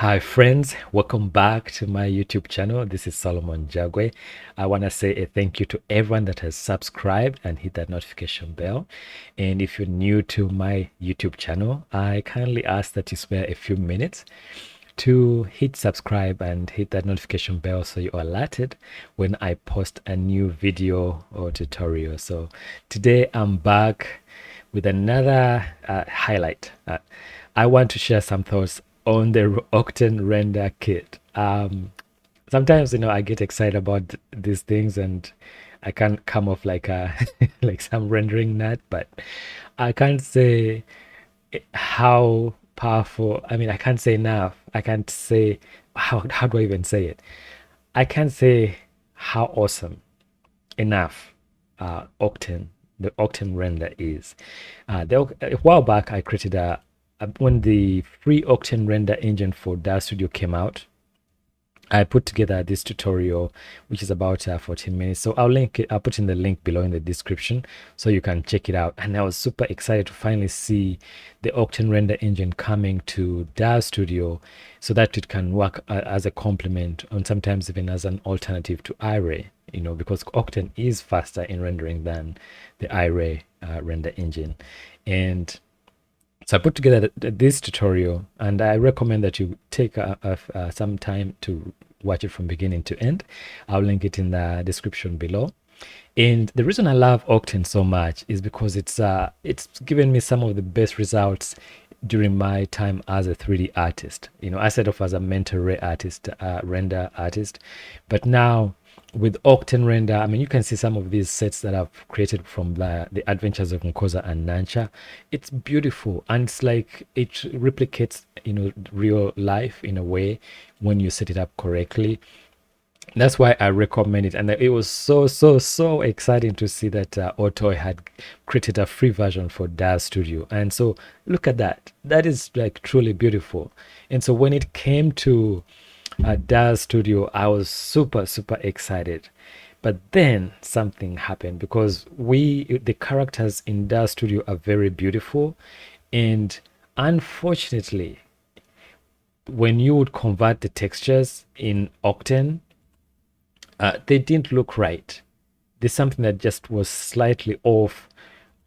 Hi friends, welcome back to my YouTube channel. This is Solomon Jagwe. I want to say a thank you to everyone that has subscribed and hit that notification bell. And if you're new to my YouTube channel, I kindly ask that you spare a few minutes to hit subscribe and hit that notification bell so you're alerted when I post a new video or tutorial. So today I'm back with another highlight. I want to share some thoughts on the Octane Render Kit. Sometimes, I get excited about these things and I can't come off like a like some rendering nut, but I can't say how powerful. I mean, I can't say enough. I can't say how do I even say it? I can't say how awesome enough the Octane render is. A while back, I created when the free Octane render engine for Daz Studio came out. I put together this tutorial, which is about 14 minutes. So I'll link it. I'll put in the link below in the description so you can check it out. And I was super excited to finally see the Octane render engine coming to Daz Studio so that it can work as a complement and sometimes even as an alternative to iRay, because Octane is faster in rendering than the iRay render engine. And so I put together this tutorial, and I recommend that you take some time to watch it from beginning to end. I'll link it in the description below. And the reason I love Octane so much is because it's given me some of the best results during my time as a 3D artist. I started off as a mental ray artist, render artist, but now with Octane Render, I mean, you can see some of these sets that I've created from the Adventures of Nkoza and Nancha. It's beautiful, and it's like it replicates, real life in a way when you set it up correctly. That's why I recommend it. And it was so exciting to see that Otoy had created a free version for Daz Studio. And so look at that. That is like truly beautiful. And so when it came to Daz Studio, I was super excited. But then something happened because the characters in Daz Studio are very beautiful, and unfortunately, when you would convert the textures in Octane, they didn't look right. There's something that just was slightly off,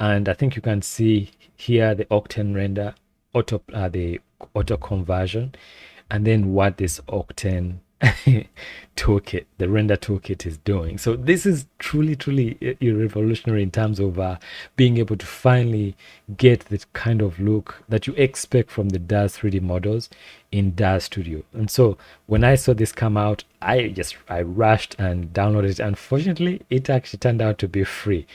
and I think you can see here the Octane render the auto conversion, and then what this Octane toolkit, the render toolkit, is doing. So this is truly revolutionary in terms of being able to finally get the kind of look that you expect from the Daz 3D models in Daz Studio. And so when I saw this come out, I rushed and downloaded it. Unfortunately, it actually turned out to be free.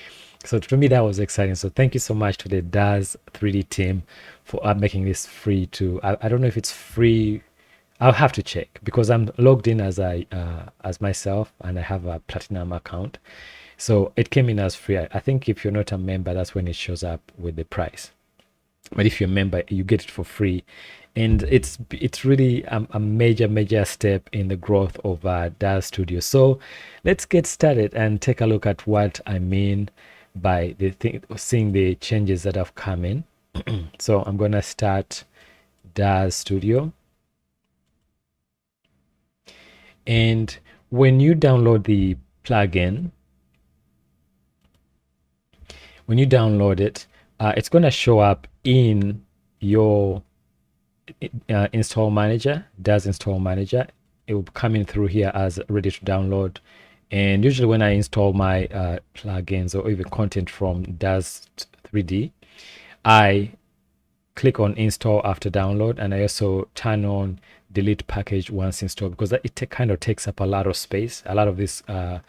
So to me, that was exciting. So thank you so much to the Daz 3D team for making this free to, I don't know if it's free. I'll have to check because I'm logged in as myself, and I have a platinum account. So it came in as free. I think if you're not a member, that's when it shows up with the price. But if you're a member, you get it for free. And it's really a major step in the growth of Daz Studio. So let's get started and take a look at what I mean by seeing the changes that have come in. So I'm going to start Daz Studio. And when you download the plugin, when you download it, it's going to show up in your install manager, Daz install manager. It will come in through here as ready to download. And usually when I install my plugins or even content from Daz 3D, I click on install after download, and I also turn on delete package once installed, because it kind of takes up a lot of space. A lot of this the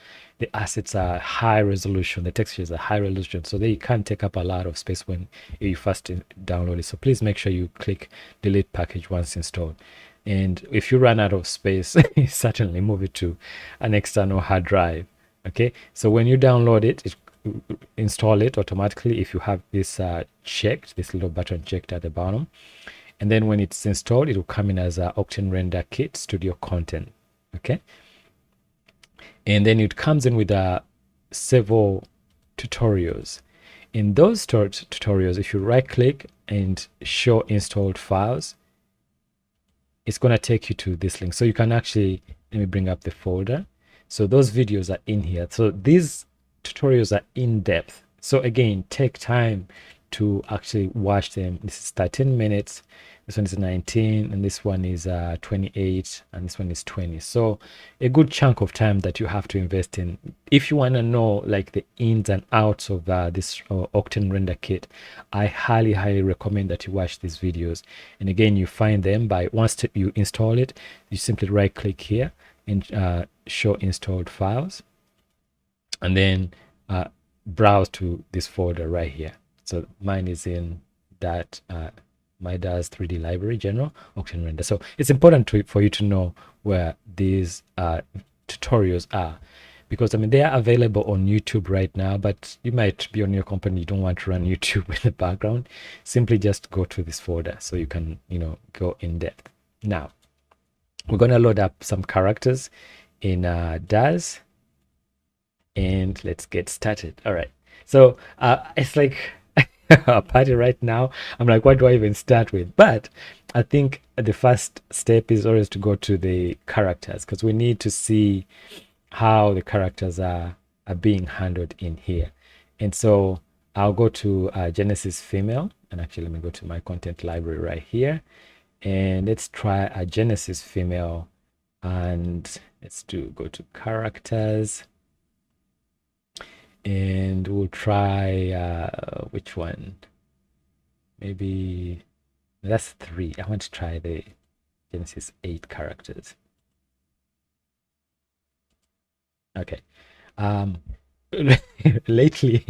assets are high resolution, the textures are high resolution, so they can take up a lot of space when you first download it. So please make sure you click delete package once installed. And if you run out of space, certainly move it to an external hard drive. Okay, so when you download it, install it automatically if you have this checked, this little button checked at the bottom. And then when it's installed, it will come in as a Octane Render Kit Studio Content. Okay, and then it comes in with several tutorials. In those tutorials, if you right click and show installed files, it's going to take you to this link. So you can actually, let me bring up the folder. So those videos are in here. So these tutorials are in depth. So again, take time to actually watch them. This is 13 minutes. This one is 19, and this one is 28, and this one is 20. So a good chunk of time that you have to invest in. If you want to know like the ins and outs of this Octane Render Kit, I highly recommend that you watch these videos. And again, you find them by once you install it, you simply right click here and show installed files, and then browse to this folder right here. So mine is in that my Daz 3D library, general Octane Render. So it's important for you to know where these tutorials are, because I mean they are available on YouTube right now, but you might be on your company, you don't want to run YouTube in the background. Simply just go to this folder so you can, you know, go in depth. Now we're going to load up some characters in Daz, and let's get started. All right, so it's like a party right now. I'm like, what do I even start with? But I think the first step is always to go to the characters, because we need to see how the characters are being handled in here. And so I'll go to Genesis female, and actually let me go to my content library right here, and let's try a Genesis female, and let's go to characters, and we'll try which one? Maybe that's 3. I want to try the Genesis 8 characters. Okay. Lately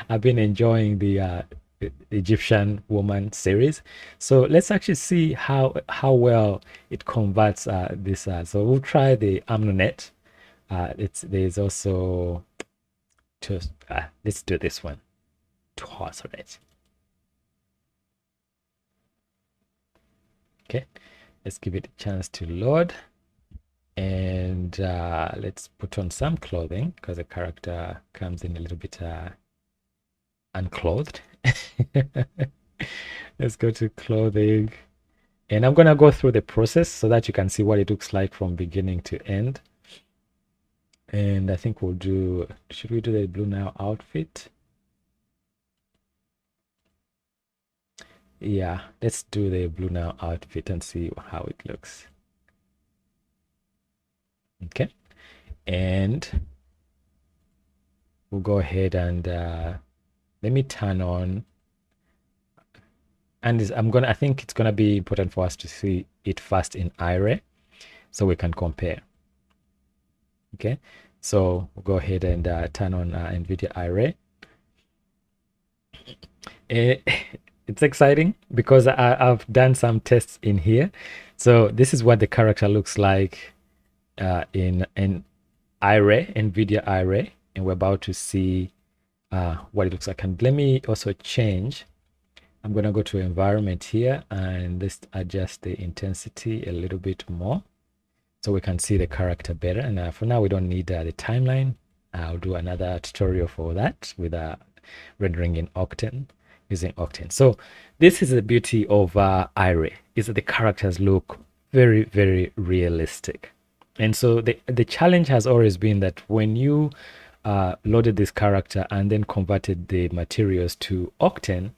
I've been enjoying the Egyptian woman series, so let's actually see how well it converts this. So we'll try the Amnonet. There's also just let's do this one. Twice, right? Okay, let's give it a chance to load, and let's put on some clothing because the character comes in a little bit unclothed. Let's go to clothing, and I'm gonna go through the process so that you can see what it looks like from beginning to end. And I think we'll do, should we do the blue now outfit? Yeah, let's do the blue now outfit and see how it looks. Okay, and we'll go ahead and let me turn on, and I think it's gonna be important for us to see it first in iRay so we can compare. Okay, so we'll go ahead and turn on NVIDIA iRay. It's exciting because I've done some tests in here. So this is what the character looks like in iRay, NVIDIA iRay, and we're about to see what it looks like. And let me also change. I'm going to go to environment here, and let's adjust the intensity a little bit more so we can see the character better. And for now, we don't need the timeline. I'll do another tutorial for that with rendering in Octane, using Octane. So this is the beauty of iRay, is that the characters look very realistic. And so the challenge has always been that when you loaded this character and then converted the materials to Octane,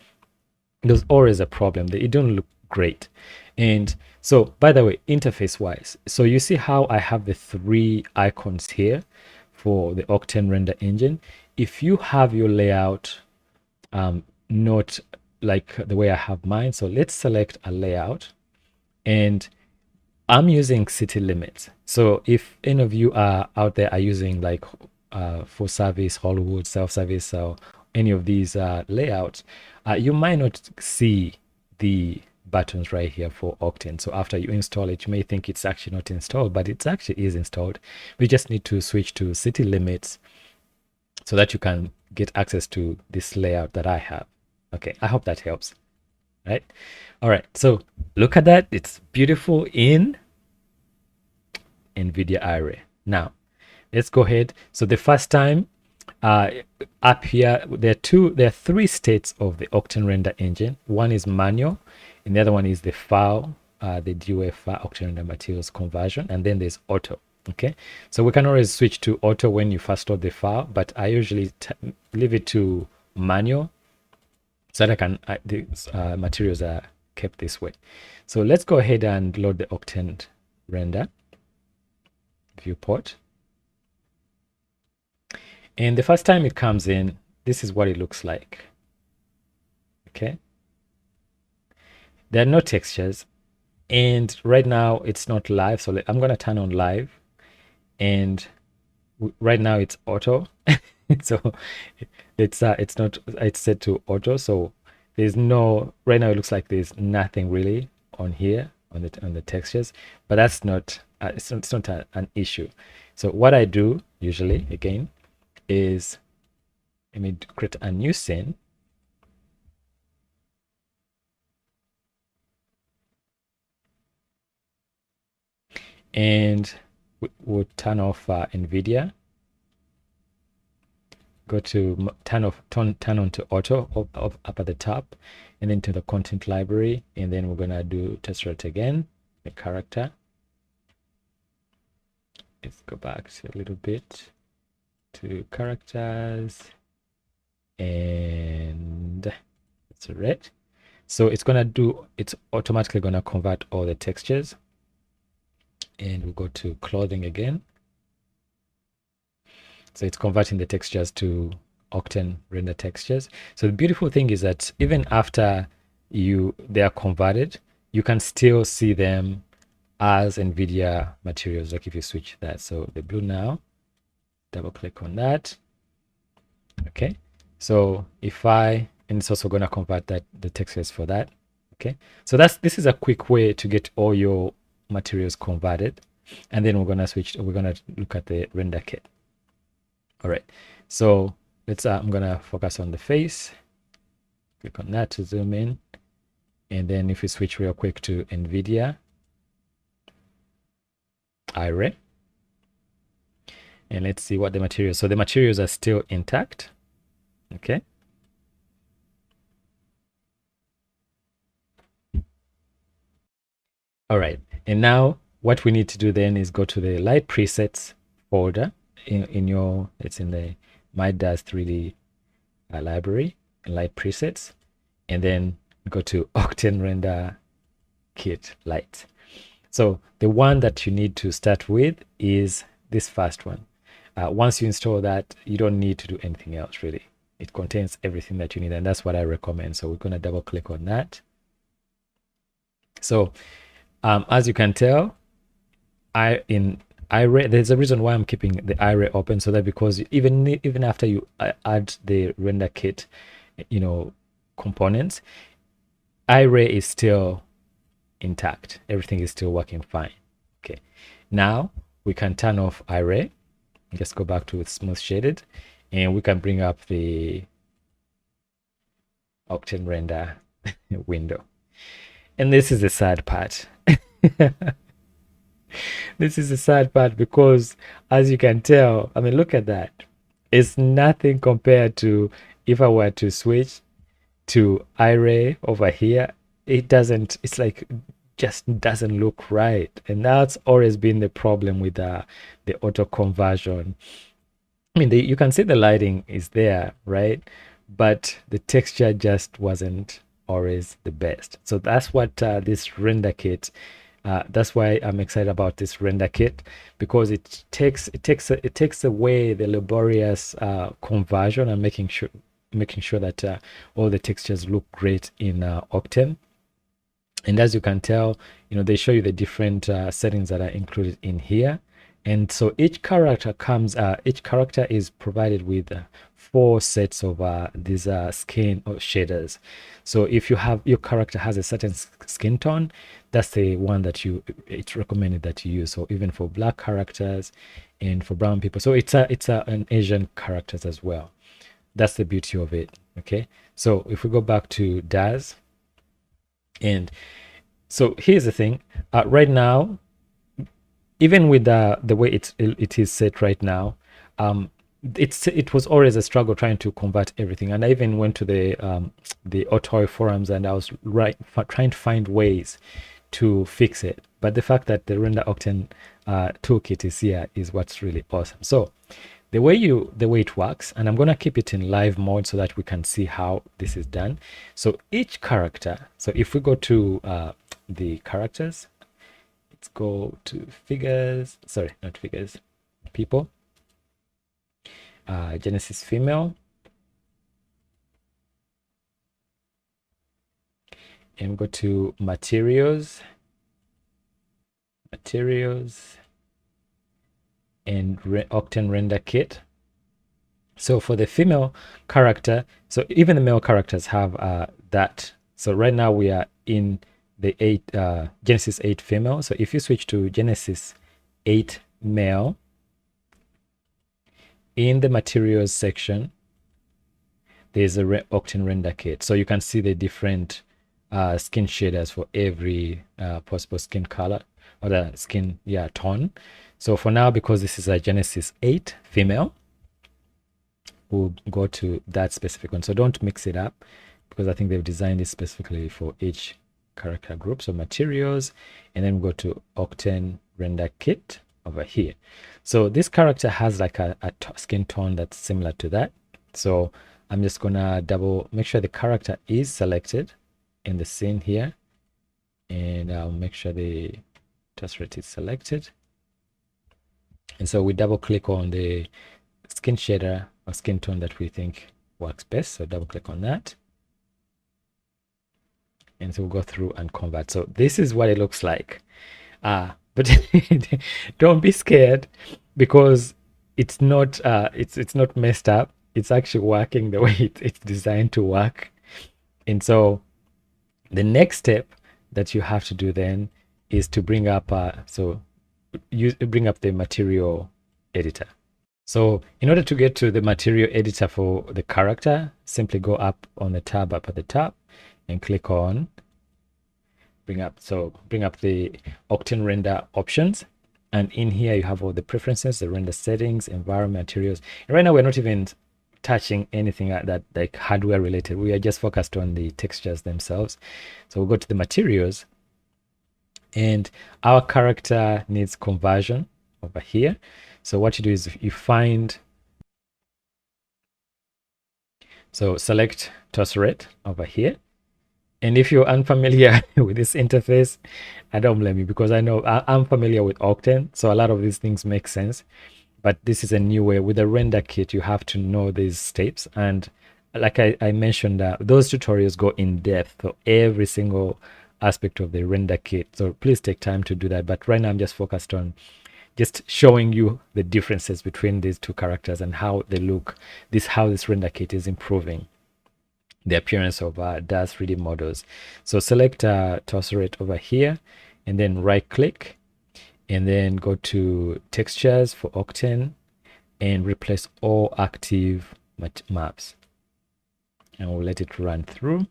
there's always a problem that it don't look great. And so, by the way, interface wise, so you see how I have the 3 icons here for the Octane render engine. If you have your layout not like the way I have mine, so let's select a layout, and I'm using city limits. So if any of you are out there are using like full service, Hollywood, self-service, or any of these layouts, you might not see the buttons right here for Octane. So after you install it, you may think it's actually not installed, but it actually is installed. We just need to switch to city limits so that you can get access to this layout that I have. Okay, I hope that helps. Right? All right, so look at that. It's beautiful in NVIDIA iRay. Now, let's go ahead. So the first time up here, there are 3 states of the Octane render engine. One is manual, and the other one is the file the DOF Octane Render Materials conversion, and then there's auto. Okay, so we can always switch to auto when you first load the file, but I usually leave it to manual so that these materials are kept this way. So let's go ahead and load the Octane render viewport. And the first time it comes in, this is what it looks like. Okay, there are no textures, and right now it's not live, so I'm going to turn on live, and right now it's auto. So it's set to auto, so there's no, right now it looks like there's nothing really on here on the textures, but that's not it's not an issue. So what I do usually, again, is let me create a new scene, and we'll turn off NVIDIA, go to turn on to auto up at the top, and then to the content library, and then we're gonna do test again, the character. Let's go back to a little bit to characters, and that's it. So it's automatically gonna convert all the textures, and we'll go to clothing again. So it's converting the textures to Octane render textures. So the beautiful thing is that even after they are converted, you can still see them as NVIDIA materials, like if you switch that. So the blue now, double click on that. Okay, so and it's also going to convert the textures for that. Okay, so this is a quick way to get all your materials converted, and then we're going to look at the render kit. All right, so I'm going to focus on the face, click on that to zoom in, and then if we switch real quick to NVIDIA Iray, and let's see what the materials, so the materials are still intact. Okay, all right, and now what we need to do then is go to the light presets folder it's in the my Daz 3D library, light presets, and then go to Octane Render Kit Light. So the one that you need to start with is this first one. Once you install that, you don't need to do anything else really. It contains everything that you need, and that's what I recommend. So we're going to double click on that. So as you can tell, Iray, there's a reason why I'm keeping the Iray open, so that because even after you add the render kit, components, Iray is still intact. Everything is still working fine. Okay, now we can turn off Iray. Just go back to smooth shaded, and we can bring up the Octane render window. And this is the sad part. This is the sad part, because as you can tell, I mean, look at that. It's nothing compared to if I were to switch to Iray over here. It's like just doesn't look right. And that's always been the problem with the auto conversion. I mean, you can see the lighting is there, right? But the texture just wasn't always the best. So that's what this render kit, that's why I'm excited about this render kit, because it takes away the laborious conversion and making sure that all the textures look great in Octane. And as you can tell, they show you the different settings that are included in here. And so each character is provided with 4 sets of these skin or shaders. So if your character has a certain skin tone, that's the one that it's recommended that you use. So even for black characters and for brown people, so it's an Asian characters as well. That's the beauty of it. Okay, so if we go back to Daz, and so here's the thing, right now, even with the way it is set right now, it was always a struggle trying to convert everything. And I even went to the Otoy forums, and I was trying to find ways to fix it. But the fact that the Render Octane toolkit is here is what's really awesome. So the way it works, and I'm going to keep it in live mode so that we can see how this is done. So each character, so if we go to the characters, let's go to figures, sorry, not figures, people, Genesis female, and go to materials, and Octane Render Kit. So for the female character, so even the male characters have that. So right now we are in the Genesis 8 female. So if you switch to Genesis 8 male, in the materials section, there's a Octane Render Kit. So you can see the different skin shaders for every possible skin color or the skin tone. So for now, because this is a Genesis 8 female, we'll go to that specific one. So don't mix it up, because I think they've designed it specifically for each character group. So materials, and then we'll go to Octane Render Kit over here. So this character has like a skin tone that's similar to that. So I'm just gonna make sure the character is selected in the scene here, and I'll make sure the rate is selected. And so we double click on the skin shader or skin tone that we think works best. So double click on that, and so we'll go through and convert. So this is what it looks like, but don't be scared, because it's not it's not messed up. It's actually working the way it's designed to work. And so the next step that you have to do then is to bring up bring up the material editor. So in order to get to the material editor for the character, simply go up on the tab up at the top and click on bring up the Octane Render options. And in here you have all the preferences, the render settings, environment, materials. And right now we're not even touching anything that like hardware related. We are just focused on the textures themselves. So we'll go to the materials, and our character needs conversion over here. So what you do is you find, so select Tosserate over here. And if you're unfamiliar with this interface, I don't blame you, because I know I'm familiar with Octane, so a lot of these things make sense. But this is a new way. With a render kit, you have to know these steps. And like I mentioned, those tutorials go in depth for every single aspect of the render kit. So please take time to do that. But right now I'm just focused on just showing you the differences between these two characters and how they look. How this render kit is improving the appearance of Daz 3D models. So select Tosserate over here, and then right click, and then go to textures for Octane and replace all active maps. And we'll let it run through.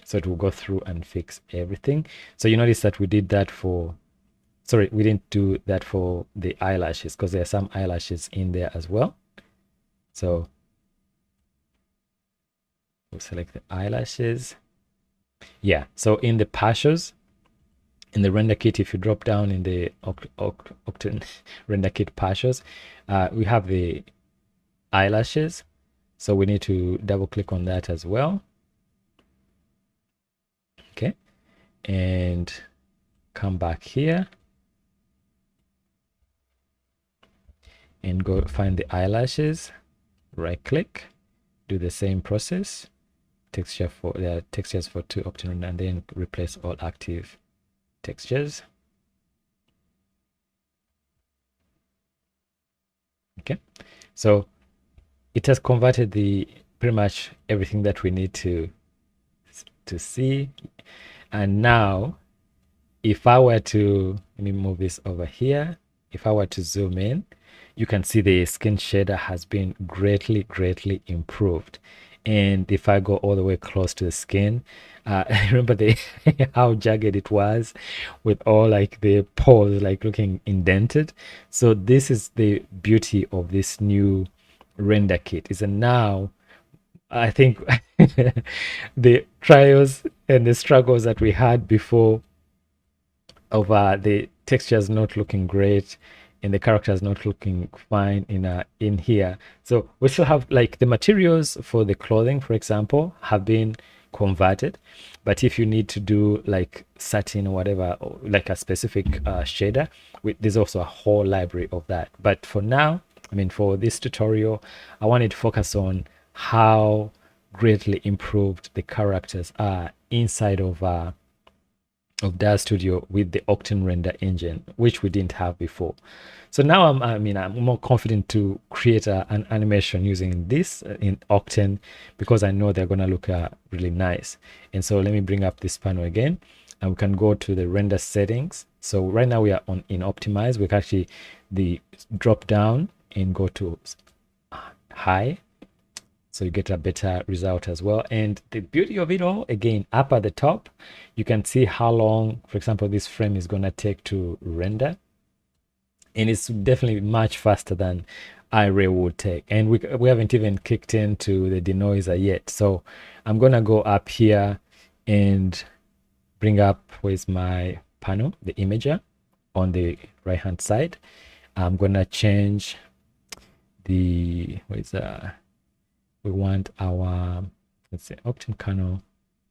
So it will go through and fix everything. So you notice that we did that we didn't do that for the eyelashes, because there are some eyelashes in there as well. So we'll select the eyelashes. Yeah, so in the partials, in the render kit, if you drop down in the Octane Render Kit partials, we have the eyelashes. So we need to double click on that as well. Okay, and come back here and go find the eyelashes, right click, do the same process, textures for two Octane, and then replace all active textures. Okay, so it has converted pretty much everything that we need to see. And now if I were to, let me move this over here, if I were to zoom in, you can see the skin shader has been greatly improved. And if I go all the way close to the skin, I remember how jagged it was, with all like the pores like looking indented. So this is the beauty of this new render kit, is that now I think the trials and the struggles that we had before of the textures not looking great and the characters not looking fine in here. So we still have like the materials for the clothing, for example, have been converted. But if you need to do like satin or whatever, or like a specific shader, there's also a whole library of that. But for now, I mean, for this tutorial, I wanted to focus on how greatly improved the characters are inside of Daz Studio with the Octane Render engine, which we didn't have before. So now I'm more confident to create an animation using this in Octane because I know they're gonna look really nice. And so let me bring up this panel again, and we can go to the render settings. So right now we are on in optimize. We can actually the drop down and go to high, so you get a better result as well. And the beauty of it all, again, up at the top, you can see how long, for example, this frame is going to take to render, and it's definitely much faster than iRay would take. And we haven't even kicked into the denoiser yet. So I'm going to go up here and bring up, where's my panel, the imager on the right hand side. I'm going to change the, we want our, let's say, Octane kernel.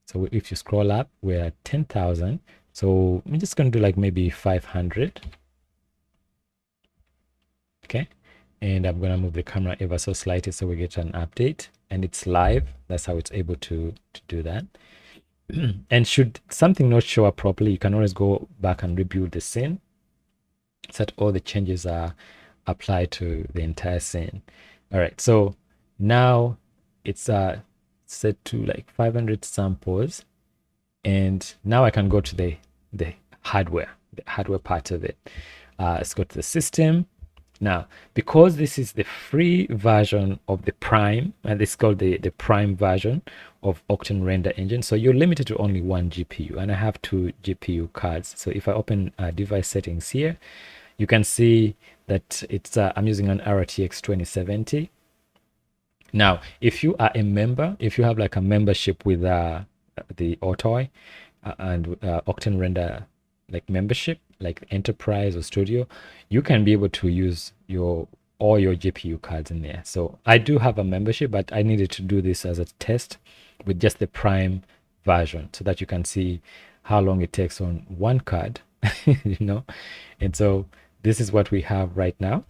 So if you scroll up, we're at 10,000. So I'm just going to do like maybe 500. Okay. And I'm going to move the camera ever so slightly so we get an update, and it's live. That's how it's able to do that. And should something not show up properly, you can always go back and rebuild the scene so that all the changes are applied to the entire scene. All right. So now it's set to like 500 samples, and now I can go to the hardware part of it. Let's go to the system. Now, because this is the free version of the Prime, and this is called the Prime version of Octane Render Engine, so you're limited to only one GPU, and I have two GPU cards. So if I open device settings here, you can see that it's I'm using an RTX 2070. Now, if you are a member, if you have like a membership with the Autoi and Octane Render like membership, like Enterprise or Studio, you can be able to use all your GPU cards in there. So I do have a membership, but I needed to do this as a test with just the Prime version so that you can see how long it takes on one card, you know. And so this is what we have right now.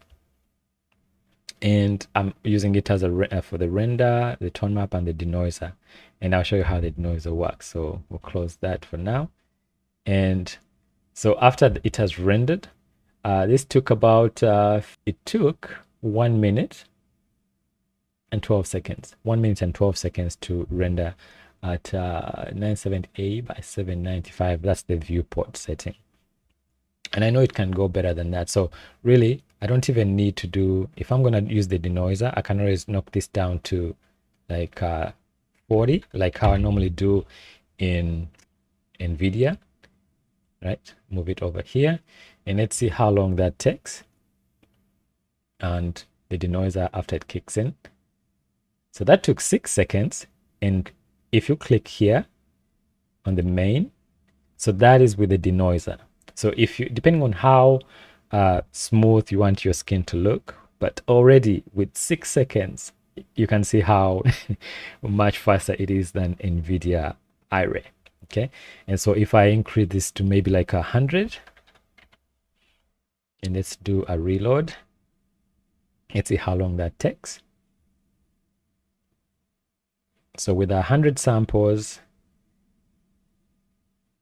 And I'm using it as a for the render, the tone map, and the denoiser. And I'll show you how the denoiser works. So we'll close that for now. And so after it has rendered, this took about, it took 1 minute and 12 seconds. 1 minute and 12 seconds to render at 970p by 795. That's the viewport setting. And I know it can go better than that. So really, I don't even need to do, if I'm going to use the denoiser, I can always knock this down to like 40, like how I normally do in NVIDIA, right? Move it over here, and let's see how long that takes. And the denoiser after it kicks in. So that took 6 seconds. And if you click here on the main, so that is with the denoiser. So if you, depending on how smooth you want your skin to look, but already with 6 seconds, you can see how much faster it is than NVIDIA iRay. Okay. And so if I increase this to maybe like 100, and let's do a reload, let's see how long that takes. So with 100 samples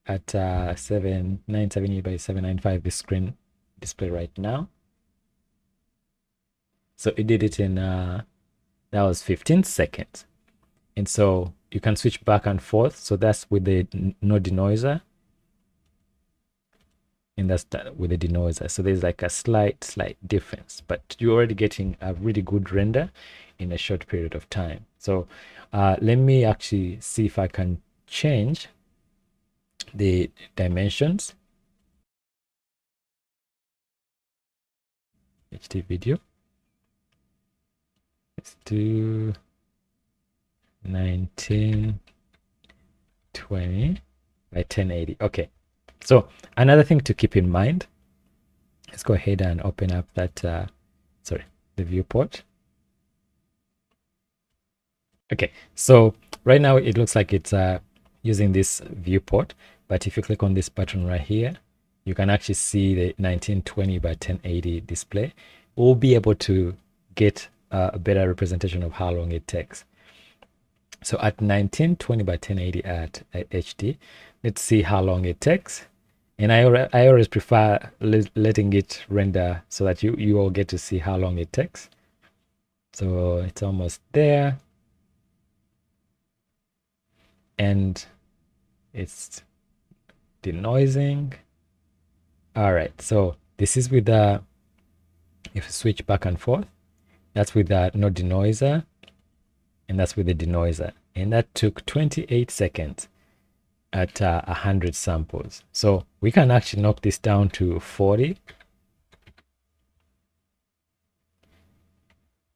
at 970 by 795, this screen display right now. So it did it in that was 15 seconds. And so you can switch back and forth. So that's with the no denoiser, and that's with the denoiser. So there's like a slight difference, but you're already getting a really good render in a short period of time. So let me actually see if I can change the dimensions. HD video. Let's do 1920 by 1080. Okay, so another thing to keep in mind, let's go ahead and open up that the viewport. Okay, so right now it looks like it's using this viewport, but if you click on this button right here, you can actually see the 1920 by 1080 display. We'll be able to get a better representation of how long it takes. So at 1920 by 1080 at HD, let's see how long it takes. And I always prefer letting it render so that you all get to see how long it takes. So it's almost there. And it's denoising. All right, so this is with the, if you switch back and forth, that's with the no denoiser, and that's with the denoiser. And that took 28 seconds at 100 samples. So we can actually knock this down to 40.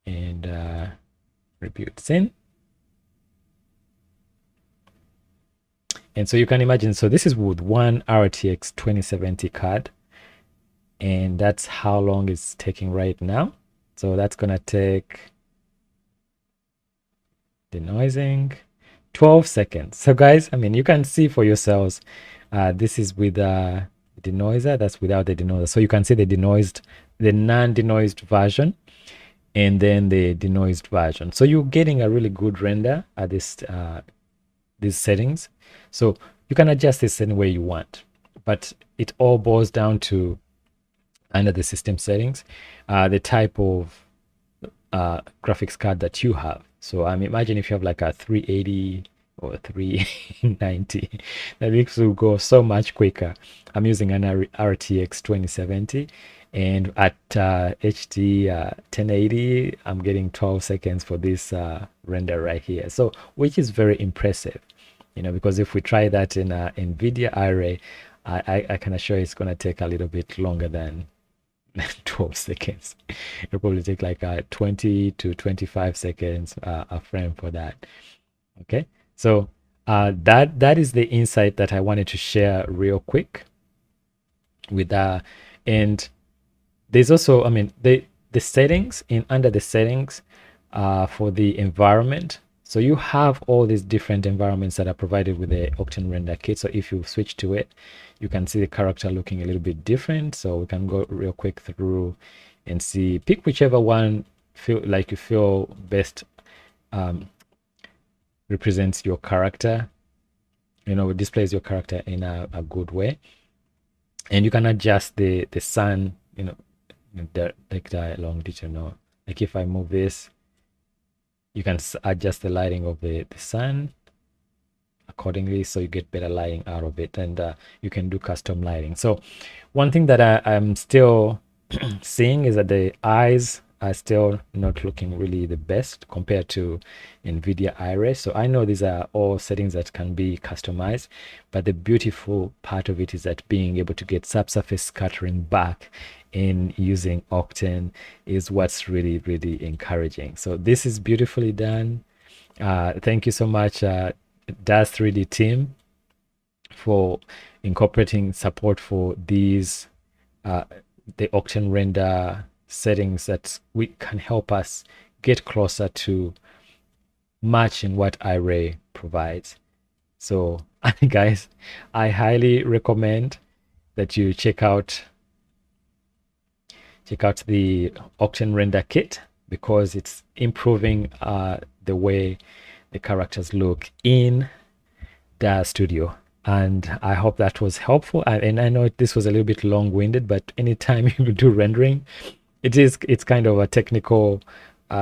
And repeat sin. And so you can imagine, so this is with one RTX 2070 card, and that's how long it's taking right now. So that's gonna take, denoising, 12 seconds. So guys, I mean, you can see for yourselves, this is with the denoiser, that's without the denoiser. So you can see the denoised, the non-denoised version, and then the denoised version. So you're getting a really good render at this these settings. So you can adjust this any way you want, but it all boils down to, under the system settings, the type of graphics card that you have. So imagine if you have like a 380 or 390, that makes it go so much quicker. I'm using an RTX 2070, and at HD 1080, I'm getting 12 seconds for this render right here. So which is very impressive, you know, because if we try that in NVIDIA Array, I can assure you it's going to take a little bit longer than 12 seconds. It'll probably take like 20 to 25 seconds a frame for that. Okay, so that is the insight that I wanted to share real quick with and there's also, I mean, the settings, in under the settings for the environment. So you have all these different environments that are provided with the Octane Render Kit. So if you switch to it, you can see the character looking a little bit different. So we can go real quick through and see, pick whichever one you feel best represents your character, you know, displays your character in a good way. And you can adjust the sun, you know, like the longitudinal. Like if I move this, you can adjust the lighting of the sun accordingly, so you get better lighting out of it, and you can do custom lighting. So one thing that I'm still seeing is that the eyes are still not looking really the best compared to NVIDIA Array. So I know these are all settings that can be customized, but the beautiful part of it is that being able to get subsurface scattering back in using Octane is what's really, really encouraging. So this is beautifully done. Thank you so much, Daz 3D team, for incorporating support for these the Octane render settings that we can help us get closer to matching what Array provides. So guys, I highly recommend that you check out the Octane Render Kit, because it's improving the way the characters look in Daz Studio. And I hope that was helpful. And I know this was a little bit long-winded, but anytime you do rendering, it's kind of a technical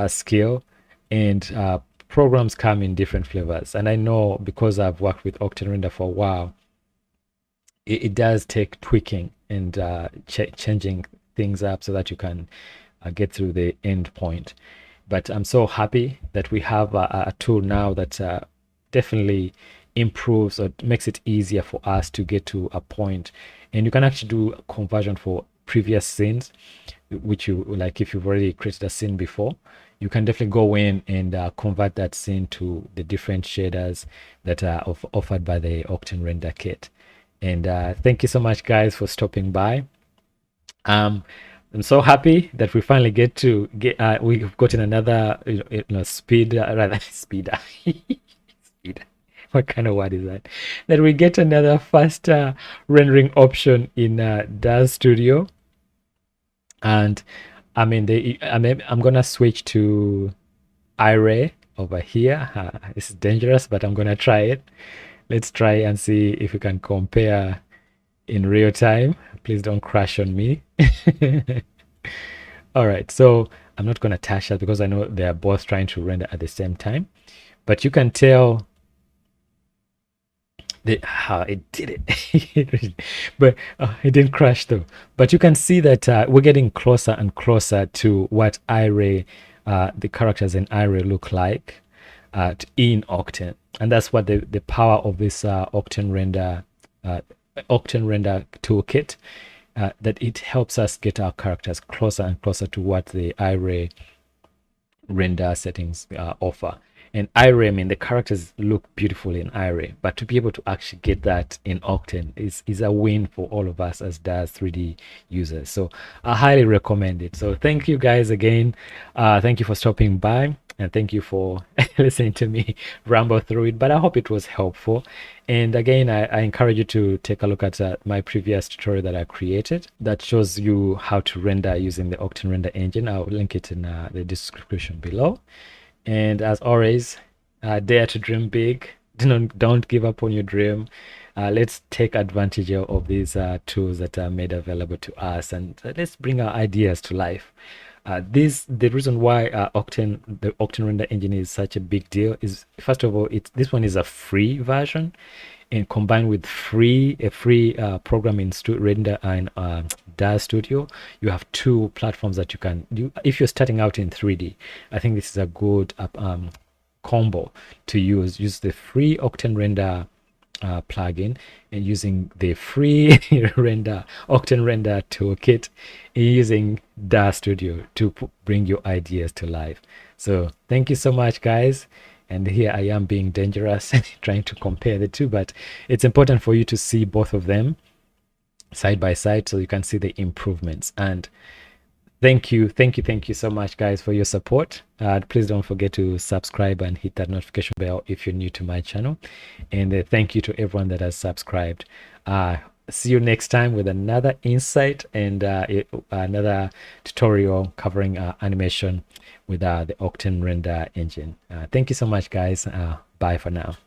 skill, and programs come in different flavors. And I know, because I've worked with Octane Render for a while, it does take tweaking and changing things up so that you can get through the end point. But I'm so happy that we have a tool now that definitely improves or makes it easier for us to get to a point. And you can actually do a conversion for previous scenes, which you like. If you've already created a scene before, you can definitely go in and convert that scene to the different shaders that are offered by the Octane Render Kit. And thank you so much, guys, for stopping by. Um, I'm so happy that we finally get to get. We've gotten another, speed rather speeder. Speed. What kind of word is that? That we get another faster rendering option in Daz Studio, and I mean, I'm gonna switch to iRay over here. This is dangerous, but I'm gonna try it. Let's try and see if we can compare in real time. Please don't crash on me. All right, so I'm not gonna touch that because I know they are both trying to render at the same time, but you can tell how it did it. But it didn't crash though. But you can see that we're getting closer and closer to what iRay, the characters in iRay look like in Octane, and that's what the power of this Octane Render toolkit, that it helps us get our characters closer and closer to what the iRay render settings offer. And iRay, I mean, the characters look beautiful in iRay, but to be able to actually get that in Octane is a win for all of us as Daz 3D users. So I highly recommend it. So thank you guys again. Thank you for stopping by, and thank you for listening to me ramble through it. But I hope it was helpful. And again, I encourage you to take a look at my previous tutorial that I created that shows you how to render using the Octane Render engine. I'll link it in the description below. And as always, dare to dream big. Don't give up on your dream. Let's take advantage of these tools that are made available to us, and let's bring our ideas to life. The reason why the Octane Render engine is such a big deal is, first of all, this one is a free version, and combined with a free program in Render and Daz Studio, you have two platforms that you can do if you're starting out in 3D. I think this is a good combo to use. Use the free Octane Render plugin and using the free Octane Render toolkit, and using Daz Studio to bring your ideas to life. So thank you so much, guys. And here I am being dangerous trying to compare the two, but it's important for you to see both of them side by side so you can see the improvements. And thank you so much, guys, for your support. Please don't forget to subscribe and hit that notification bell if you're new to my channel. And thank you to everyone that has subscribed. See you next time with another insight and another tutorial covering animation with the Octane Render engine. Thank you so much, guys. Bye for now.